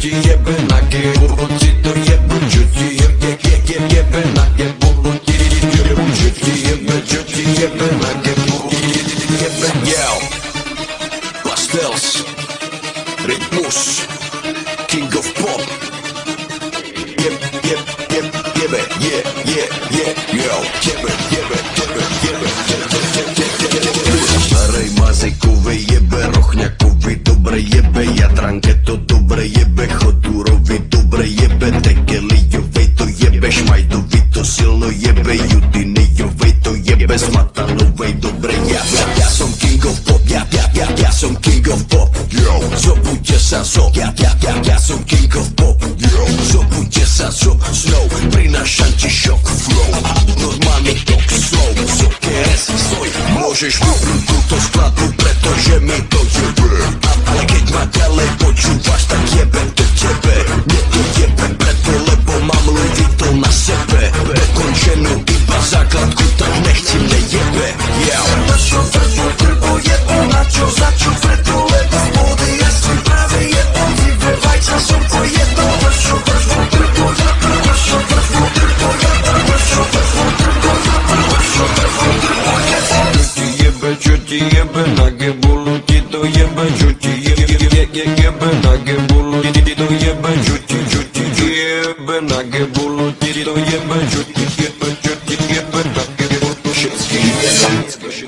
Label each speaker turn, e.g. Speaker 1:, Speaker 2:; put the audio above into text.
Speaker 1: ci jebe nagie bulu, ci to jebe, ci jebe nagie bulu, ci jebe nagie bulu, jebe Yo, Pastels, Rytmus, King of Pop. Jebe, yo, starej mazejkovej jebe, rochňakovi dobre jebe, Jadranke to dobre jebe, Chodurovi dobre jebe, Tekelijovej to jebe, Šmajdovi to silno jebe, Judinejovej to jebe, Smatanovej dobre jebe. Ja som King of Pop, ja som King of Pop, yo, zobudte sa zo, ja som King of Pop, yo, zobudte sa zo, snow, prinášam ti šok, flow, normálny tok, slow, KS, stoj, môžeš vypnúť túto skladbu, pretože mi to jebe, ale keď ma ďalej počúvaš, tak jebe to tebe, mne to jebe preto, lebo mám Louis Vuitton na sebe, dokončenú iba základku, tak nechci mne jebe, yeah. Vršo, trbo jebo, na čo, za čo, preto, lebo spody, ja si práve jebo, vybevaj sa som po jedno, vršo, trbo, vršo, trbo, čo ti jebe, nagie bulu, ti to jebe, čo ti jebe, nagie bulu, ti to jebe, čo ti jebe, nagie bulu, ti to jebe, čo ti jebe, nagie bulu, všetky jebe.